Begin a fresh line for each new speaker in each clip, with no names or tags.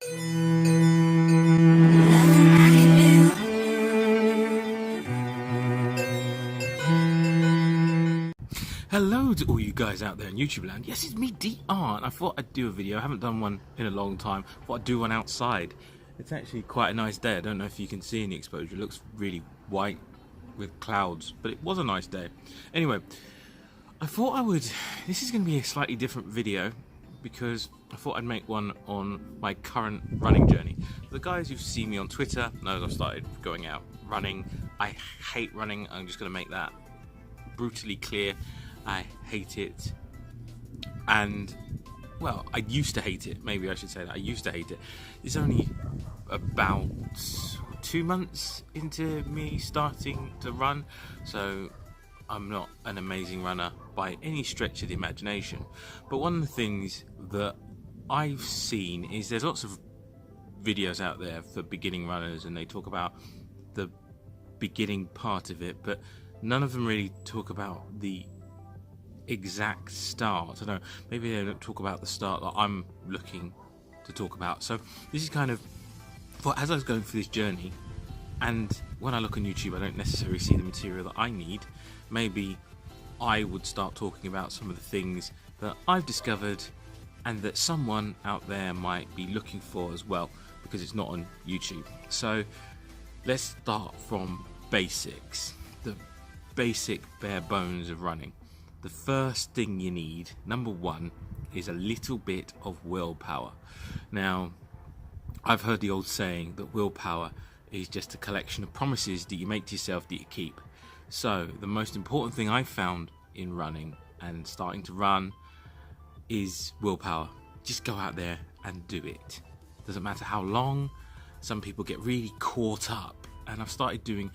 Hello to all you guys out there in YouTube land. Yes, it's me, DR, and I thought I'd do a video. I haven't done one in a long time. I thought I'd do one outside. It's actually quite a nice day. I don't know if you can see in the exposure. It looks really white with clouds, but it was a nice day. Anyway, I thought I would... This is going to be a slightly different video because I thought I'd make one on my current running journey. The guys who've seen me on Twitter know I've started going out running. I hate running. I'm just going to make that brutally clear. I hate it, and well, I used to hate it. Maybe I should say that I used to hate it. It's only about 2 months into me starting to run, so I'm not an amazing runner by any stretch of the imagination. But one of the things that I've seen is there's lots of videos out there for beginning runners, and they talk about the beginning part of it, but none of them really talk about the exact start. I don't know, maybe they don't talk about the start that I'm looking to talk about. So this is kind of, well, as I was going through this journey, and when I look on YouTube I don't necessarily see the material that I need, maybe I would start talking about some of the things that I've discovered and that someone out there might be looking for as well, because it's not on YouTube. So let's start from basics, the basic bare bones of running. The first thing you need, number one, is a little bit of willpower. Now, I've heard the old saying that willpower is just a collection of promises that you make to yourself that you keep. So the most important thing I've found in running and starting to run is willpower. Just go out there and do it. Doesn't matter how long. Some people get really caught up, and I've started doing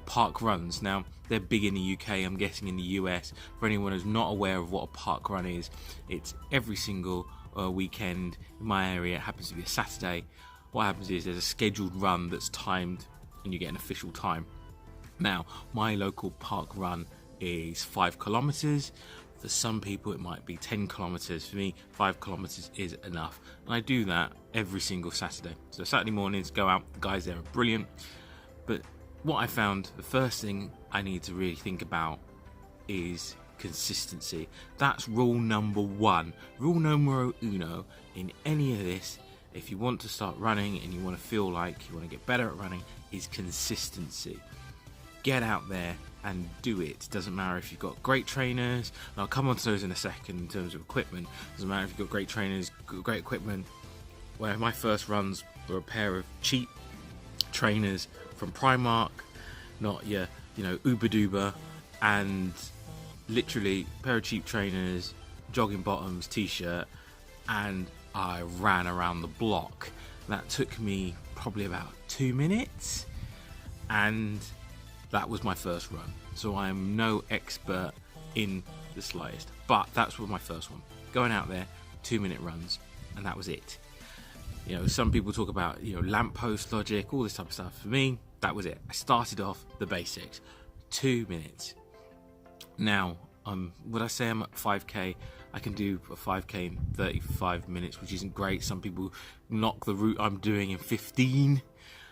park runs. Now, they're big in the UK, I'm guessing in the US. For anyone who's not aware of what a park run is, it's every single weekend in my area. It happens to be a Saturday. What happens is there's a scheduled run that's timed, and you get an official time. Now, my local park run is 5 kilometers. For some people it might be 10 kilometers. For me, 5 kilometers is enough, and I do that every single Saturday. So Saturday mornings, go out, the guys there are brilliant. But what I found, the first thing I need to really think about is consistency. That's rule number one. Rule numero uno in any of this, if you want to start running and you want to feel like you want to get better at running, is consistency. Get out there and do it. Doesn't matter if you've got great trainers, and I'll come on to those in a second in terms of equipment. Doesn't matter if you've got great trainers, great equipment. Where my first runs were a pair of cheap trainers from Primark, not your, Uber Duber, and literally a pair of cheap trainers, jogging bottoms, t-shirt, and I ran around the block. That took me probably about 2 minutes, and that was my first run. So I am no expert in the slightest, but that was my first one. Going out there, 2-minute runs, and that was it. Some people talk about, lamppost logic, all this type of stuff. For me, that was it. I started off the basics. 2 minutes. Now, would I say I'm at 5k? I can do a 5k in 35 minutes, which isn't great. Some people knock the route I'm doing in 15.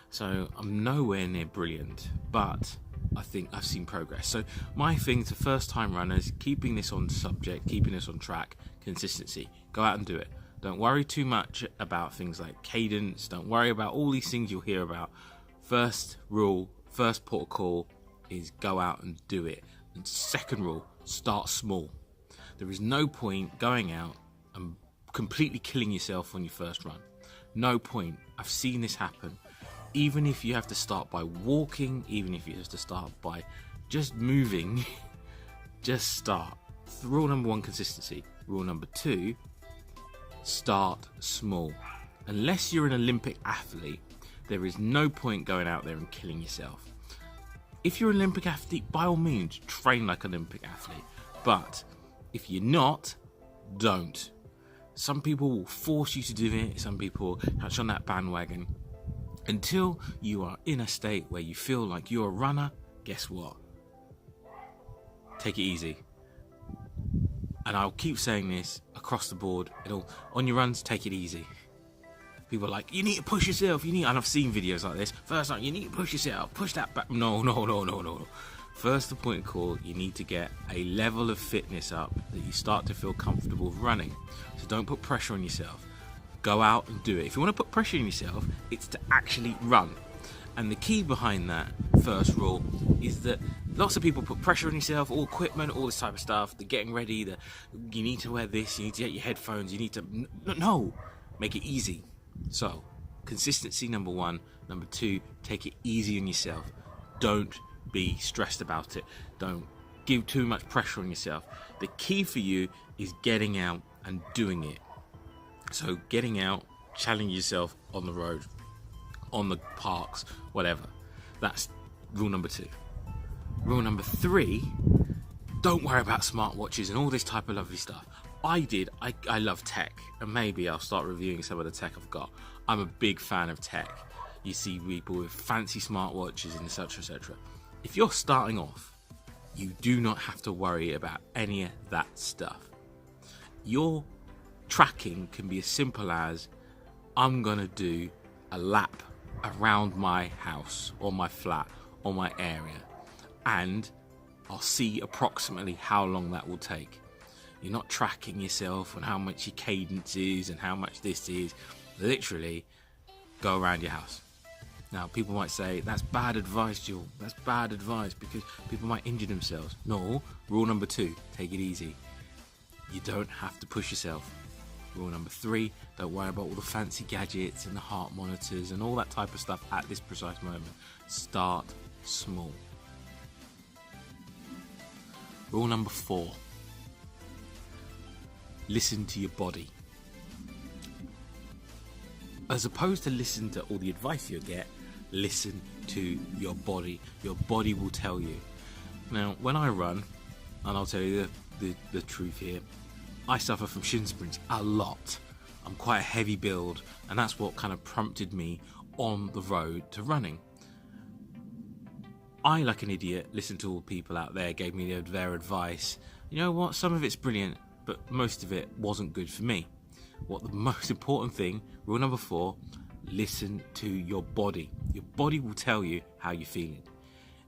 So I'm nowhere near brilliant, but I think I've seen progress. So my thing to first time runners, keeping this on subject, keeping this on track, consistency. Go out and do it. Don't worry too much about things like cadence. Don't worry about all these things you'll hear about. First rule, first port of call is go out and do it. And second rule, start small. There is no point going out and completely killing yourself on your first run. No point. I've seen this happen. Even if you have to start by walking, even if you have to start by just moving, just start. Rule number one, consistency. Rule number two, start small. Unless you're an Olympic athlete, there is no point going out there and killing yourself. If you're an Olympic athlete, by all means, train like an Olympic athlete. But if you're not, don't. Some people will force you to do it. Some people catch on that bandwagon. Until you are in a state where you feel like you're a runner, guess what? Take it easy. And I'll keep saying this across the board. On your runs, take it easy. People are like, you need to push yourself, and I've seen videos like this. First time, you need to push yourself, push that back. No. First, the point of call, you need to get a level of fitness up that you start to feel comfortable running. So don't put pressure on yourself. Go out and do it. If you want to put pressure on yourself, it's to actually run. And the key behind that first rule is that lots of people put pressure on yourself, all equipment, all this type of stuff. They're getting ready, you need to wear this, you need to get your headphones, you need to... No! Make it easy. So, consistency, number one. Number two, take it easy on yourself. Don't be stressed about it. Don't give too much pressure on yourself. The key for you is getting out and doing it. So, getting out, challenge yourself on the road, on the parks, whatever. That's rule number two. Rule number three, don't worry about smartwatches and all this type of lovely stuff. I love tech, and maybe I'll start reviewing some of the tech I've got. I'm a big fan of tech. You see people with fancy smartwatches and etc. If you're starting off, you do not have to worry about any of that stuff. Your tracking can be as simple as, I'm gonna do a lap around my house or my flat or my area, and I'll see approximately how long that will take. You're not tracking yourself on how much your cadence is and how much this is. Literally, go around your house. Now, people might say, that's bad advice, Joel. That's bad advice because people might injure themselves. No, rule number two, take it easy. You don't have to push yourself. Rule number three, don't worry about all the fancy gadgets and the heart monitors and all that type of stuff at this precise moment. Start small. Rule number four, listen to your body. As opposed to listen to all the advice you get, listen to your body. Your body will tell you. Now, when I run, and I'll tell you the truth here, I suffer from shin splints a lot. I'm quite a heavy build, and that's what kind of prompted me on the road to running. I, like an idiot, listened to all the people out there, gave me their advice. You know what? Some of it's brilliant, but most of it wasn't good for me. What the most important thing, rule number four, listen to your body. Your body will tell you how you're feeling.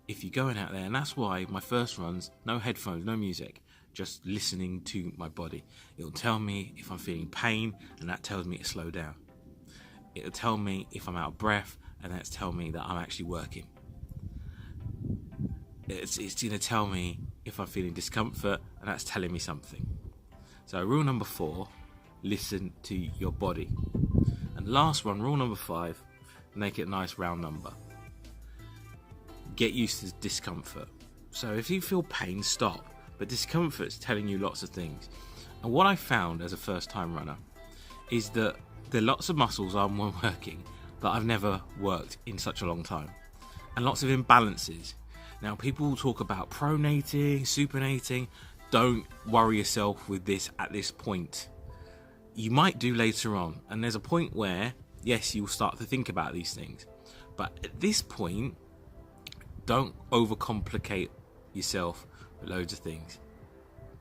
If you're going out there, and that's why my first runs, no headphones, no music, just listening to my body. It'll tell me if I'm feeling pain, and that tells me to slow down. It'll tell me if I'm out of breath, and that's telling me that I'm actually working. It's going to tell me if I'm feeling discomfort, and that's telling me something. So rule number four, listen to your body. And last one, rule number five, make it a nice round number. Get used to discomfort. So if you feel pain, stop. But discomfort's telling you lots of things. And what I found as a first time runner is that there are lots of muscles I'm working that I've never worked in such a long time. And lots of imbalances. Now, people will talk about pronating, supinating. Don't worry yourself with this at this point. You might do later on. And there's a point where, yes, you'll start to think about these things. But at this point, don't overcomplicate yourself with loads of things.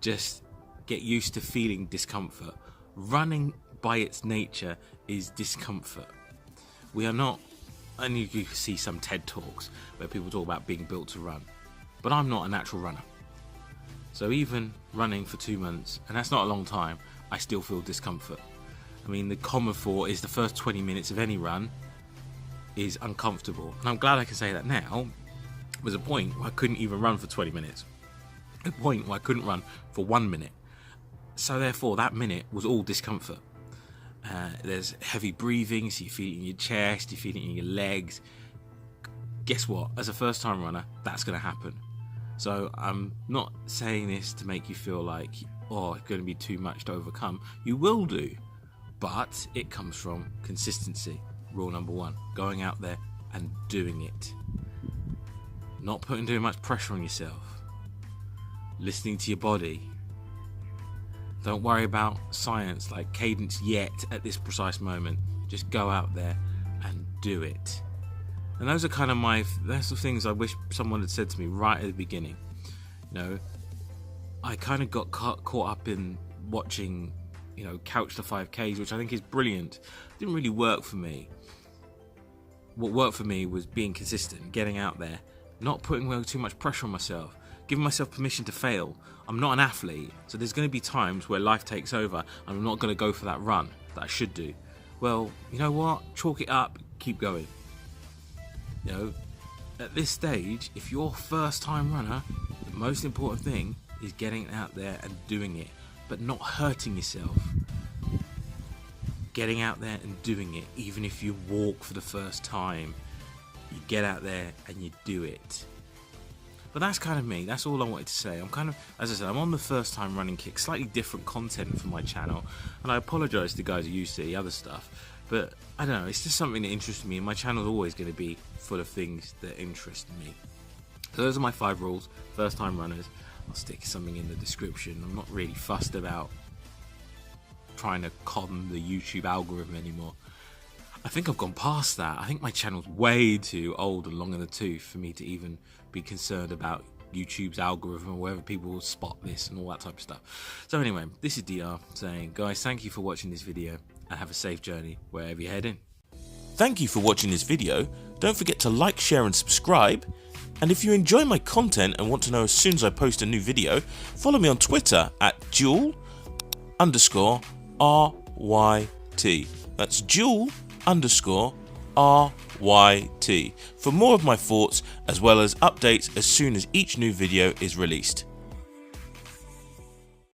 Just get used to feeling discomfort. Running by its nature is discomfort. We are not, and you can see some TED Talks where people talk about being built to run. But I'm not a natural runner. So even running for 2 months, and that's not a long time, I still feel discomfort. I mean, the common thought is the first 20 minutes of any run is uncomfortable. And I'm glad I can say that now. There was a point where I couldn't even run for 20 minutes. A point where I couldn't run for 1 minute. So therefore, that minute was all discomfort. There's heavy breathing, so you feel it in your chest, you feel it in your legs. Guess what? As a first time runner, that's going to happen. So I'm not saying this to make you feel like, oh, it's going to be too much to overcome. You will do. But it comes from consistency. Rule number one, going out there and doing it. Not putting too much pressure on yourself. Listening to your body. Don't worry about science like cadence yet at this precise moment. Just go out there and do it. And those are kind of that's the things I wish someone had said to me right at the beginning. You know, I kind of got caught up in watching couch to 5Ks, which I think is brilliant. Didn't really work for me. What worked for me was being consistent, getting out there, not putting too much pressure on myself, giving myself permission to fail. I'm not an athlete, so there's going to be times where life takes over and I'm not going to go for that run that I should do. Well, you know what? Chalk it up, keep going. At this stage, if you're a first time runner, the most important thing is getting out there and doing it, but not hurting yourself. Getting out there and doing it, even if you walk for the first time, you get out there and you do it. But that's kind of me. That's all I wanted to say. As I said, I'm on the first time running kick, slightly different content for my channel, and I apologise to the guys who used to the other stuff, but I don't know, it's just something that interests me, and my channel's always going to be full of things that interest me. So those are my 5 rules, first time runners. I'll stick something in the description. I'm not really fussed about trying to con the YouTube algorithm anymore. I think I've gone past that. I think my channel's way too old and long in the tooth for me to even be concerned about YouTube's algorithm or whether people will spot this and all that type of stuff. So anyway, this is DR saying, guys, thank you for watching this video and have a safe journey wherever you're heading.
Thank you for watching this video. Don't forget to like, share and subscribe. And if you enjoy my content and want to know as soon as I post a new video, follow me on Twitter at dual_RYT. That's dual_RYT for more of my thoughts as well as updates as soon as each new video is released.